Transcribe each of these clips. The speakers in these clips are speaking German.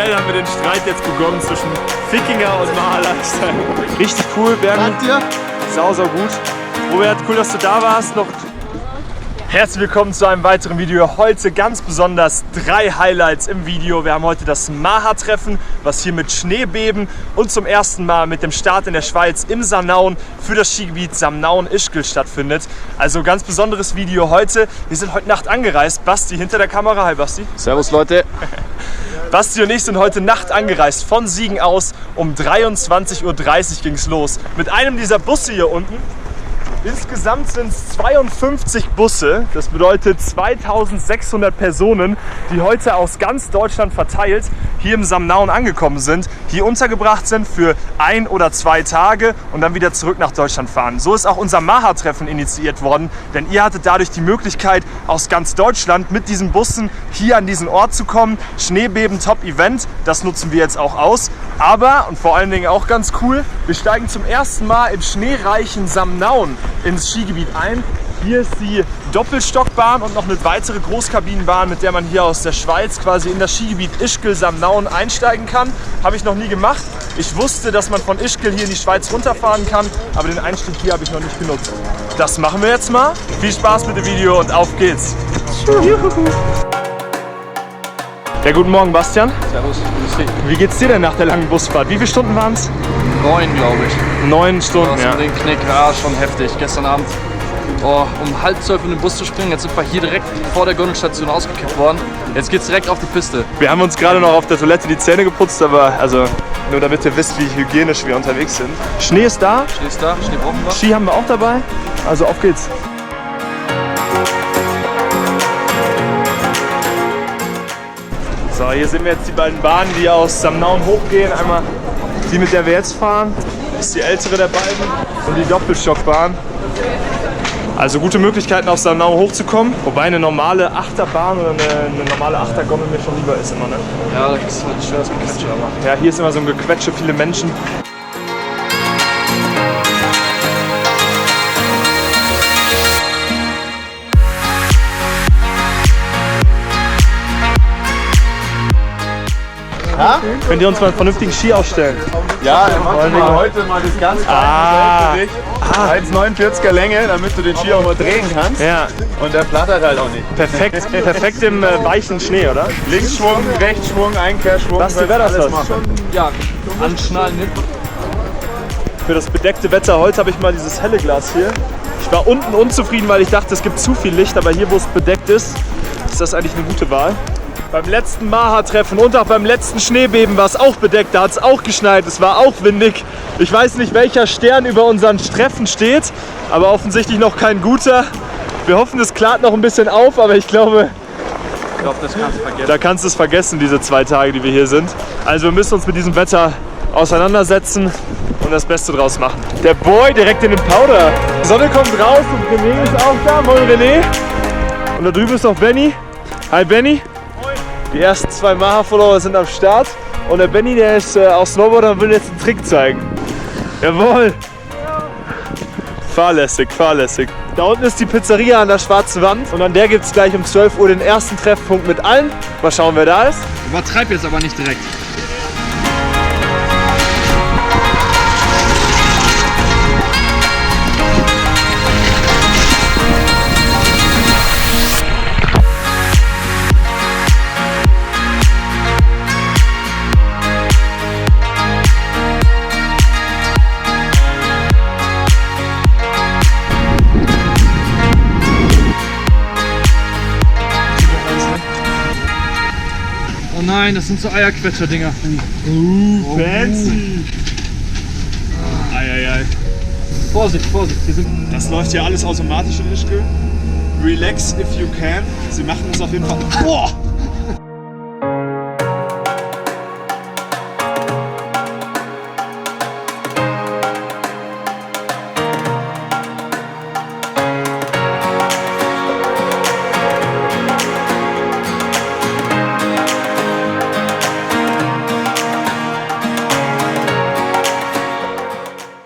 offiziell haben wir den Streit jetzt begonnen zwischen Fickinger und Maha Lifestyle. Richtig cool, Bernie. Sau gut. Robert, cool, dass du da warst. Herzlich willkommen zu einem weiteren Video. Heute ganz besonders 3 Highlights im Video. Wir haben heute das Maha-Treffen, was hier mit Schneebeben und zum ersten Mal mit dem Start in der Schweiz im Samnaun für das Skigebiet Samnaun-Ischgl stattfindet. Also ganz besonderes Video heute. Wir sind heute Nacht angereist. Basti hinter der Kamera. Hi Basti. Servus Leute. Basti und ich sind heute Nacht angereist von Siegen aus. Um 23:30 Uhr ging es los. Mit einem dieser Busse hier unten. Insgesamt sind es 52 Busse, das bedeutet 2600 Personen, die heute aus ganz Deutschland verteilt hier im Samnaun angekommen sind, hier untergebracht sind für 1 oder 2 Tage und dann wieder zurück nach Deutschland fahren. So ist auch unser Maha-Treffen initiiert worden, denn ihr hattet dadurch die Möglichkeit, aus ganz Deutschland mit diesen Bussen hier an diesen Ort zu kommen. Schneebeben, Top-Event, das nutzen wir jetzt auch aus. Aber, und vor allen Dingen auch ganz cool, wir steigen zum ersten Mal im schneereichen Samnaun ins Skigebiet ein. Hier ist die Doppelstockbahn und noch eine weitere Großkabinenbahn, mit der man hier aus der Schweiz quasi in das Skigebiet Ischgl Samnaun einsteigen kann. Habe ich noch nie gemacht. Ich wusste, dass man von Ischgl hier in die Schweiz runterfahren kann, aber den Einstieg hier habe ich noch nicht genutzt. Das machen wir jetzt mal. Viel Spaß mit dem Video und auf geht's. Ja, guten Morgen, Bastian. Servus. Wie geht's dir denn nach der langen Busfahrt? Wie viele Stunden waren es? 9, glaube ich. 9 Stunden, ja. Den Knick, ja, schon heftig. Gestern Abend um 11:30 in den Bus zu springen. Jetzt sind wir hier direkt vor der Gondelstation ausgekippt worden. Jetzt geht's direkt auf die Piste. Wir haben uns gerade noch auf der Toilette die Zähne geputzt, aber also nur damit ihr wisst, wie hygienisch wir unterwegs sind. Schnee ist da. Schnee ist da, Schnee brauchen wir. Ski haben wir auch dabei. Also auf geht's. So, hier sehen wir jetzt die beiden Bahnen, die aus Samnaun hochgehen. Einmal die, mit der wir jetzt fahren, das ist die ältere der beiden, und die Doppelstockbahn. Also gute Möglichkeiten, auf Samnaun hochzukommen, wobei eine normale Achterbahn oder eine normale Achtergondel mir schon lieber ist immer, ne? Ja, das ist halt schwer, das Gequetsche. Ja, hier ist immer so ein Gequetsche, viele Menschen. Ja? Könnt ihr uns mal einen vernünftigen Ski aufstellen? Ja, wir machen mal heute mal das ganz kleine Modell für dich. 1,49er Länge, damit du den Ski auch mal drehen kannst. Ja. Und der flattert halt auch nicht. Perfekt im weichen Schnee, oder? Linksschwung, Rechtsschwung, Einkehrschwung. Basti, wäre das was? Ja, anschnallen mit. Für das bedeckte Wetter heute habe ich mal dieses helle Glas hier. Ich war unten unzufrieden, weil ich dachte, es gibt zu viel Licht, aber hier, wo es bedeckt ist das eigentlich eine gute Wahl. Beim letzten Maha-Treffen und auch beim letzten Schneebeben war es auch bedeckt, da hat es auch geschneit, es war auch windig. Ich weiß nicht, welcher Stern über unseren Treffen steht, aber offensichtlich noch kein guter. Wir hoffen, es klart noch ein bisschen auf, aber ich glaube, Das kannst du vergessen. da kannst du es vergessen, diese 2 Tage, die wir hier sind. Also wir müssen uns mit diesem Wetter auseinandersetzen und das Beste draus machen. Der Boy direkt in den Powder. Die Sonne kommt raus und René ist auch da. Moin René. Und da drüben ist noch Benny. Hi Benny. Die ersten 2 Maha-Follower sind am Start. Und der Benny, der ist auch Snowboarder und will jetzt einen Trick zeigen. Jawohl. Fahrlässig. Da unten ist die Pizzeria an der schwarzen Wand. Und an der gibt es gleich um 12 Uhr den ersten Treffpunkt mit allen. Mal schauen, wer da ist. Übertreib jetzt aber nicht direkt. Oh nein, das sind so Eierquetscher-Dinger. Fancy. Eieiei. Vorsicht, hier sind... Das läuft hier alles automatisch in Ischgl. Relax if you can. Sie machen es auf jeden Fall. Boah!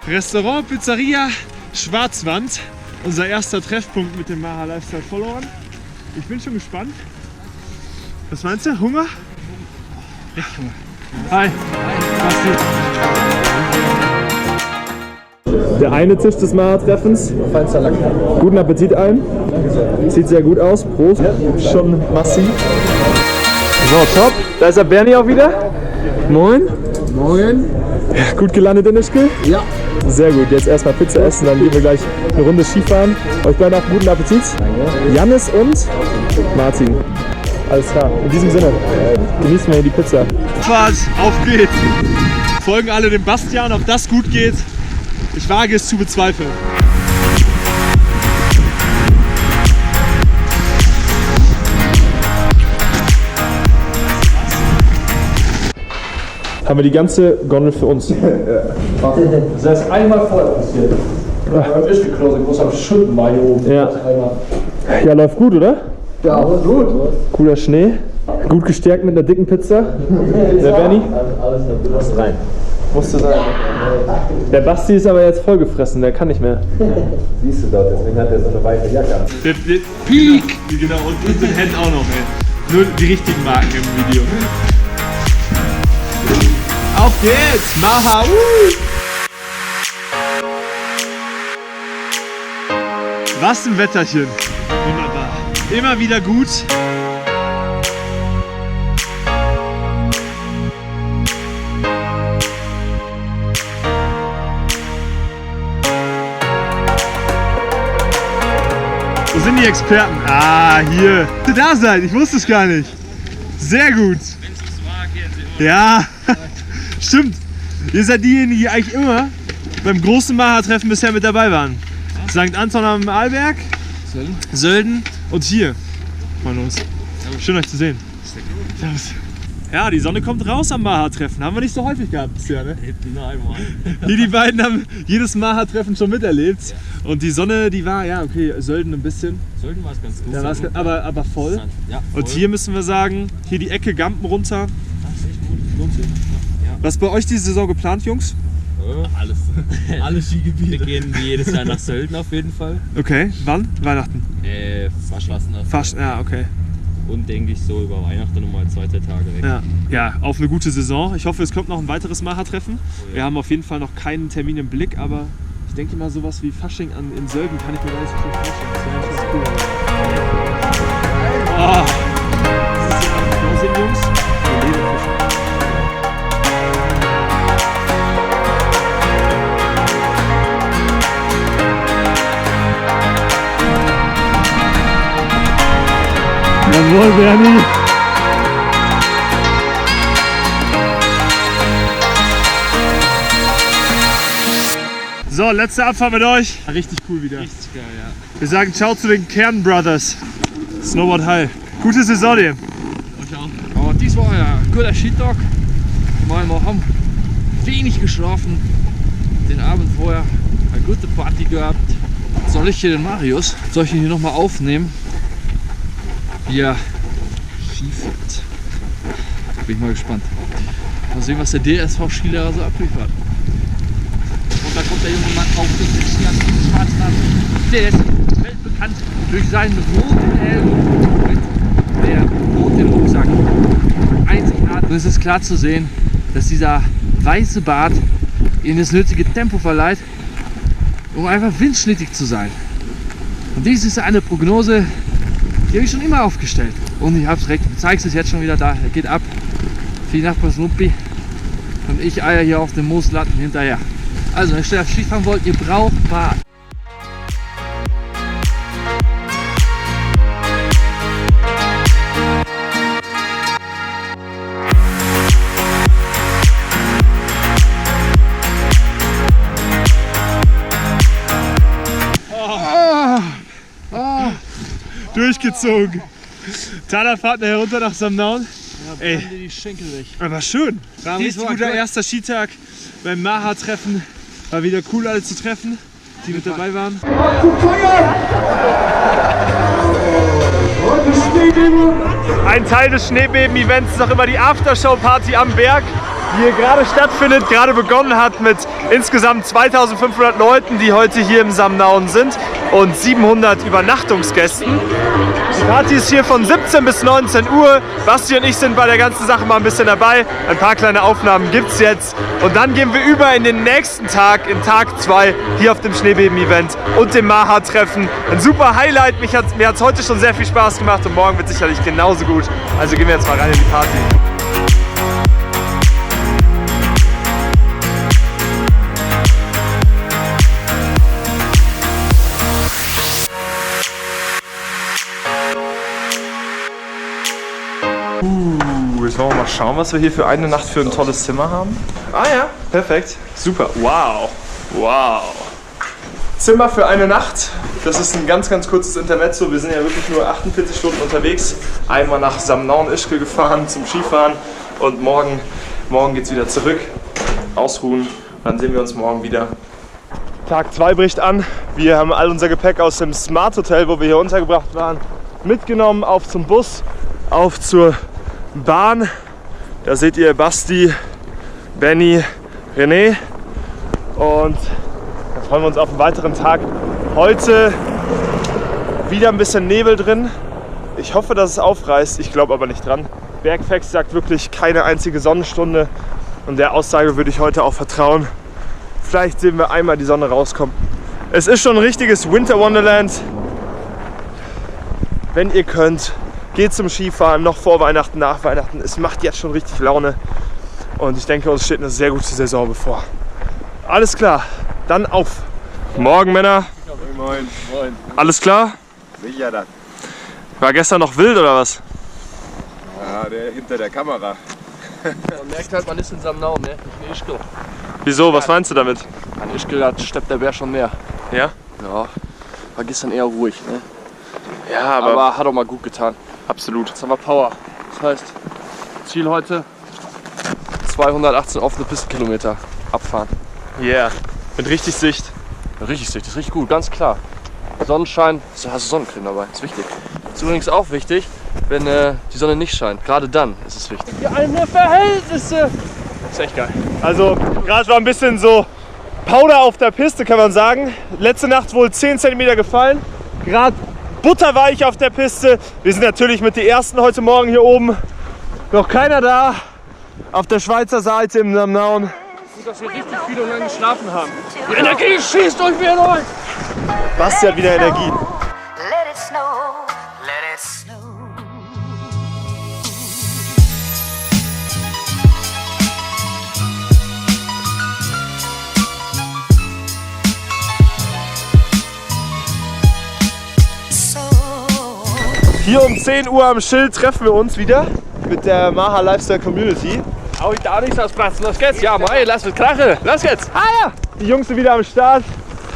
Restaurant, Pizzeria, Schwarzwand. Unser erster Treffpunkt mit den Maha Lifestyle Followern. Ich bin schon gespannt. Was meinst du? Hunger? Richtig Hunger. Hi. Der eine Tisch des Maha-Treffens. Guten Appetit allen. Sieht sehr gut aus. Prost. Schon massiv. So, top. Da ist der Bernie auch wieder. Moin. Moin. Ja, gut gelandet in der Ischgl? Ja. Sehr gut. Jetzt erstmal Pizza essen, dann gehen wir gleich eine Runde Skifahren. Euch beiden auch guten Appetit. Jannis und Martin. Alles klar. In diesem Sinne, genießen wir hier die Pizza. Fahrt, auf geht's! Folgen alle dem Bastian, ob das gut geht. Ich wage es zu bezweifeln. Haben wir die ganze Gondel für uns. Das ist einmal vorher passiert. Beim Ischgl-Klose, groß am Schütten war hier oben. Ja. Ja, läuft gut, oder? Ja, aber gut. Cooler Schnee. Gut gestärkt mit einer dicken Pizza. Der Bernie? Alles rein. Musste sein. Der Basti ist aber jetzt vollgefressen, der kann nicht mehr. Siehst du dort, deswegen hat er so eine weiße Jacke an. Peak! Genau, und in den Händen auch noch, ey. Nur die richtigen Marken im Video. Auf geht's! Maha! Was ein Wetterchen! Wunderbar. Immer wieder gut. Wo sind die Experten? Ah, hier. Da seid, ich wusste es gar nicht. Sehr gut. Ja, stimmt. Ihr seid diejenigen, die eigentlich immer beim großen Maha-Treffen bisher mit dabei waren. St. Anton am Arlberg, Sölden und hier. Mal los. Schön euch zu sehen. Servus. Ja, die Sonne kommt raus am Maha-Treffen. Haben wir nicht so häufig gehabt bisher, ne? Hier die beiden haben jedes Maha-Treffen schon miterlebt. Und die Sonne, die war, ja okay, Sölden ein bisschen. Sölden war es ganz gut. Da war's, aber voll. Ja, voll. Und hier müssen wir sagen, hier die Ecke Gampen runter. Das ist echt gut. Lohnt sich. Ja. Was ist bei euch diese Saison geplant, Jungs? Alles. Alle Skigebiete. Wir gehen jedes Jahr nach Sölden auf jeden Fall. Okay, wann? Weihnachten? Fasching. Ja, okay. Und denke ich so über Weihnachten nochmal 2-3 Tage weg. Ja, auf eine gute Saison. Ich hoffe, es kommt noch ein weiteres Maha-Treffen. Wir haben auf jeden Fall noch keinen Termin im Blick, aber ich denke mal, sowas wie Fasching in Sölden kann ich mir gar nicht so viel vorstellen. Das wäre eigentlich ganz cool. Oh. Das ist ja, wo sind Jungs? Wir leben Fischen. Jawohl, Bernie! So, letzte Abfahrt mit euch. Richtig cool wieder. Richtig geil, ja. Wir sagen Ciao zu den Kern Brothers. Snowboard High. Gute Saison dir. Aber dies war ja ein guter Skitag. Wir haben wenig geschlafen. Den Abend vorher eine gute Party gehabt. Soll ich hier den Marius? Soll ich ihn hier nochmal aufnehmen? Wie er Skifährt. Bin ich mal gespannt. Mal sehen, was der DSV-Skilehrer so abliefert. Und da kommt der junge Mann auf den Ski an den Schwarzland. Der ist weltbekannt durch seinen roten Helm mit der roten Rucksack. Einzigartig. Und es ist klar zu sehen, dass dieser weiße Bart ihm das nötige Tempo verleiht, um einfach windschnittig zu sein. Und dies ist eine Prognose, die habe ich schon immer aufgestellt. Und ich habe es recht, du zeigst es jetzt schon wieder da, er geht ab. Viel Nachbar Snuppi. Und ich eier hier auf den Mooslatten hinterher. Also, wenn ihr Skifahren wollt, ihr braucht Bart. Durchgezogen. Tana fahrt herunter nach Samnaun. Ja, ey, die Schenkel weg. aber schön. War ein Dies richtig war guter cool. erster Skitag beim Maha-Treffen. War wieder cool, alle zu treffen, die mit dabei waren. Ein Teil des Schneebeben-Events ist auch immer die Aftershow-Party am Berg. die hier gerade stattfindet, gerade begonnen hat mit insgesamt 2500 Leuten, die heute hier im Samnauen sind und 700 Übernachtungsgästen. Die Party ist hier von 17 bis 19 Uhr. Basti und ich sind bei der ganzen Sache mal ein bisschen dabei. Ein paar kleine Aufnahmen gibt es jetzt. Und dann gehen wir über in den nächsten Tag, in Tag 2, hier auf dem Schneebeben-Event und dem Maha-Treffen. Ein super Highlight. Mir hat es heute schon sehr viel Spaß gemacht und morgen wird sicherlich genauso gut. Also gehen wir jetzt mal rein in die Party. Jetzt wollen wir mal schauen, was wir hier für eine Nacht für ein tolles Zimmer haben. Ah ja, perfekt. Super. Wow. Wow. Zimmer für eine Nacht. Das ist ein ganz, ganz kurzes Intermezzo. Wir sind ja wirklich nur 48 Stunden unterwegs. Einmal nach Samnaun-Ischgl gefahren zum Skifahren und morgen geht's wieder zurück. Ausruhen. Dann sehen wir uns morgen wieder. Tag 2 bricht an. Wir haben all unser Gepäck aus dem Smart Hotel, wo wir hier untergebracht waren, mitgenommen, auf zum Bus, auf zur Bahn. Da seht ihr Basti, Benny, René und da freuen wir uns auf einen weiteren Tag. Heute wieder ein bisschen Nebel drin. Ich hoffe, dass es aufreißt. Ich glaube aber nicht dran. Bergfex sagt wirklich keine einzige Sonnenstunde und der Aussage würde ich heute auch vertrauen. Vielleicht sehen wir einmal die Sonne rauskommen. Es ist schon ein richtiges Winter Wonderland. Wenn ihr könnt, geht zum Skifahren, noch vor Weihnachten, nach Weihnachten. Es macht jetzt schon richtig Laune. Und ich denke, uns steht eine sehr gute Saison bevor. Alles klar, dann auf. Morgen, Männer. Moin, moin. Alles klar? Sicher dann. War gestern noch wild oder was? Ja, der hinter der Kamera. Man merkt halt, man ist in Samnaun, ne? Nicht in Ischgl. Wieso, was meinst du damit? An Ischgl hat steppt der Bär schon mehr. Ja? Ja, war gestern eher ruhig, ne? Ja, Aber hat auch mal gut getan. absolut. Jetzt haben wir Power. Das heißt, Ziel heute 218 offene Pistenkilometer abfahren. Yeah, mit richtig Sicht. Richtig Sicht, das ist richtig gut, ganz klar. Sonnenschein, hast du Sonnencreme dabei, ist wichtig. Ist übrigens auch wichtig, wenn die Sonne nicht scheint. Gerade dann ist es wichtig. Für eine Verhältnisse. Ist echt geil. Also, gerade war ein bisschen so Powder auf der Piste, kann man sagen. Letzte Nacht wohl 10 cm gefallen. Gerade butterweich auf der Piste. Wir sind natürlich mit den ersten heute Morgen hier oben. Noch keiner da. Auf der Schweizer Seite im Samnaun. Gut, dass wir richtig viel und lange geschlafen haben. Die Energie schießt euch wieder durch. Basti hat wieder Energie. Let it snow, let it snow. Hier um 10 Uhr am Schild treffen wir uns wieder mit der Maha Lifestyle Community. Hau ich da nichts aus Platz. Los geht's. Ja, Mai, lass mit Krache. Los geht's. Ah ja! Die Jungs sind wieder am Start.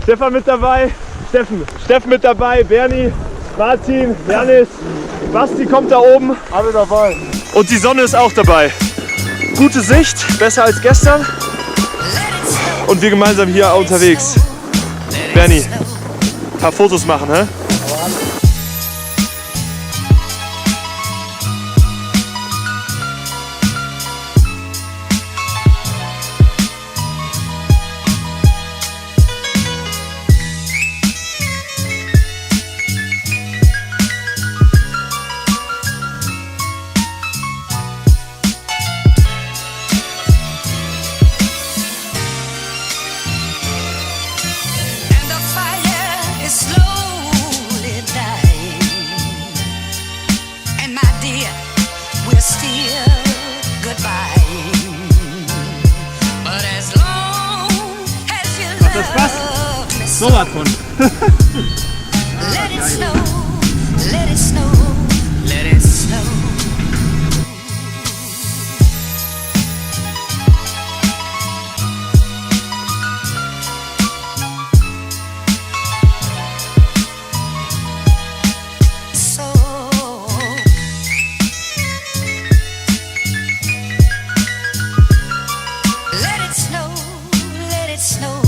Stefan mit dabei, Steffen mit dabei, Bernie, Martin, Janis, Basti kommt da oben. Alle dabei. Und die Sonne ist auch dabei. Gute Sicht, besser als gestern. Und wir gemeinsam hier unterwegs. Bernie, ein paar Fotos machen, hä? And the fire is slowly dying. And my dear, we're still goodbye. But as long as you love me so, Sowas von. let it snow, let it snow, let it snow. Let it snow, let it snow,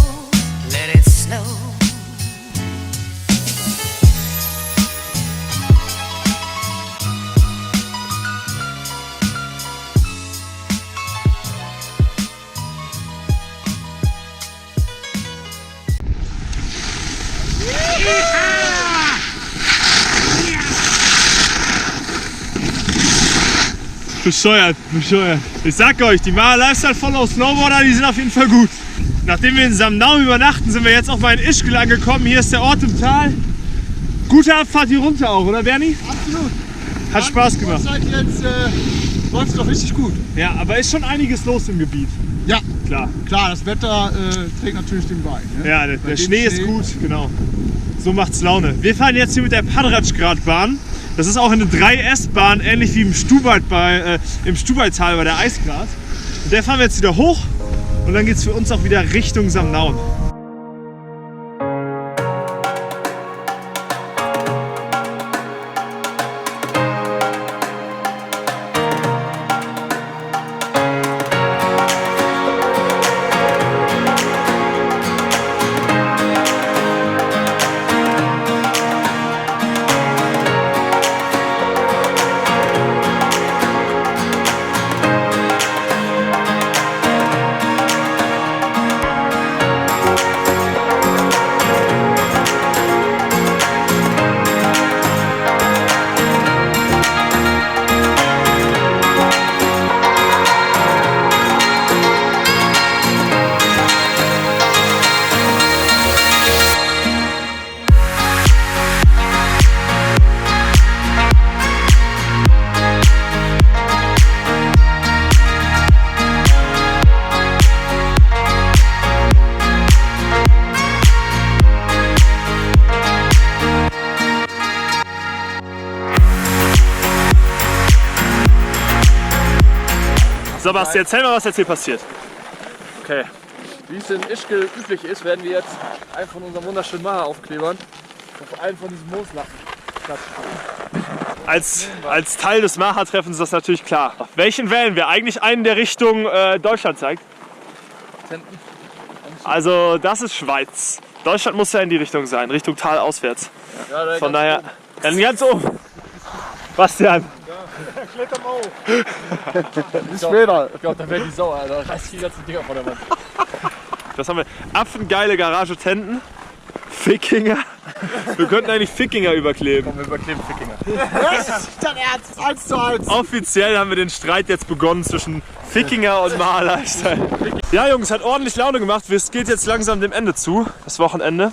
let it snow. Bescheuert, bescheuert. Ich sag euch, die Maher Lifestyle Follow Snowboarder, die sind auf jeden Fall gut. Nachdem wir in Samnaum übernachten, sind wir jetzt auch mal in Ischgl angekommen. Hier ist der Ort im Tal. Gute Abfahrt hier runter auch, oder Bernie? Absolut. Hat Spaß gemacht. Jetzt läuft es doch richtig gut. Ja, aber ist schon einiges los im Gebiet. Ja, Klar. klar, das Wetter trägt natürlich den Bei. Ne? Ja, der Schnee ist gut, genau. So macht's Laune. Wir fahren jetzt hier mit der Padratschgratbahn. Das ist auch eine 3S-Bahn, ähnlich wie im Stubaital bei der Eisgrat. Und der fahren wir jetzt wieder hoch und dann geht's für uns auch wieder Richtung Samnaum. So, Basti, erzähl mal, was jetzt hier passiert. Okay. Wie es in Ischgl üblich ist, werden wir jetzt einen von unseren wunderschönen Maher-Aufklebern auf einen von diesen Mooslachen klatschen. Als Teil des Maha-Treffens ist das natürlich klar. Welchen wählen wir? Eigentlich einen, der Richtung Deutschland zeigt. Tenten. Also das ist Schweiz. Deutschland muss ja in die Richtung sein, Richtung Tal auswärts. Ja, da Von daher, dann ganz oben. Bastian. Kletter mal hoch. Bis später. Ich glaube, da wäre die sauer, Alter. Da reißt die ganzen Dinger von der Wand. Das haben wir. Affengeile Garage Tenten. Fickinger. Wir könnten eigentlich Fickinger überkleben. Komm, wir überkleben Fickinger. Das ist dein Ernst? 1:1. Offiziell haben wir den Streit jetzt begonnen zwischen Fickinger und Maher Lifestyle. Ja Jungs, hat ordentlich Laune gemacht. Es geht jetzt langsam dem Ende zu, das Wochenende.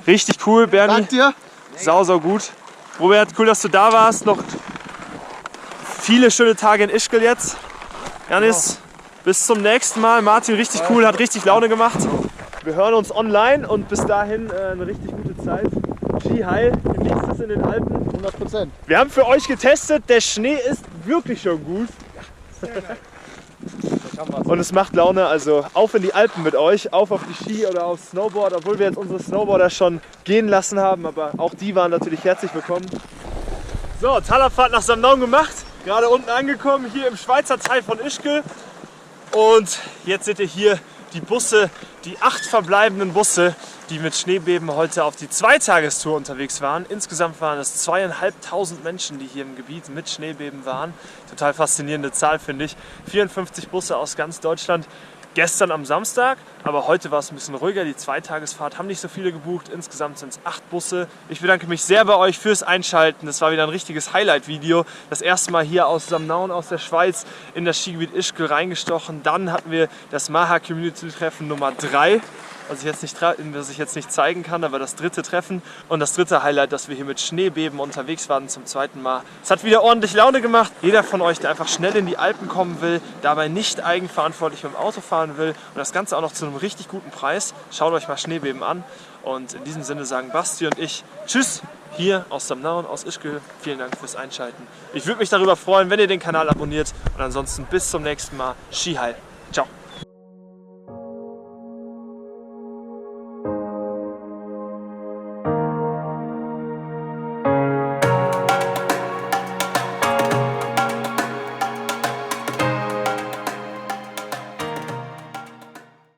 Richtig cool, Bernie. Dank dir. Sau gut. Robert, cool, dass du da warst. Noch viele schöne Tage in Ischgl jetzt. Janis, bis zum nächsten Mal. Martin, richtig cool, hat richtig Laune gemacht. Wir hören uns online und bis dahin eine richtig gute Zeit. Ski heil, genießt es in den Alpen. 100%. Wir haben für euch getestet, der Schnee ist wirklich schon gut. Und es macht Laune, also auf in die Alpen mit euch, auf die Ski oder aufs Snowboard, obwohl wir jetzt unsere Snowboarder schon gehen lassen haben, aber auch die waren natürlich herzlich willkommen. So, Talabfahrt nach Samnaum gemacht, gerade unten angekommen, hier im Schweizer Teil von Ischgl. Und jetzt seht ihr hier die Busse, die 8 verbleibenden Busse, die mit Schneebeben heute auf die Zweitagestour unterwegs waren. Insgesamt waren es 2.500 Menschen, die hier im Gebiet mit Schneebeben waren. Total faszinierende Zahl, finde ich. 54 Busse aus ganz Deutschland. Gestern am Samstag, aber heute war es ein bisschen ruhiger. Die Zweitagesfahrt haben nicht so viele gebucht. Insgesamt sind es 8 Busse. Ich bedanke mich sehr bei euch fürs Einschalten. Das war wieder ein richtiges Highlight-Video. Das erste Mal hier aus Samnaum, aus der Schweiz, in das Skigebiet Ischgl reingestochen. Dann hatten wir das Maha Community Treffen Nummer 3. Was ich jetzt nicht zeigen kann, aber das 3. Treffen und das 3. Highlight, dass wir hier mit Schneebeben unterwegs waren zum 2. Mal. Es hat wieder ordentlich Laune gemacht. Jeder von euch, der einfach schnell in die Alpen kommen will, dabei nicht eigenverantwortlich mit dem Auto fahren will und das Ganze auch noch zu einem richtig guten Preis, schaut euch mal Schneebeben an. Und in diesem Sinne sagen Basti und ich Tschüss hier aus Samnaum, aus Ischgl. Vielen Dank fürs Einschalten. Ich würde mich darüber freuen, wenn ihr den Kanal abonniert und ansonsten bis zum nächsten Mal. Ski heil. Ciao.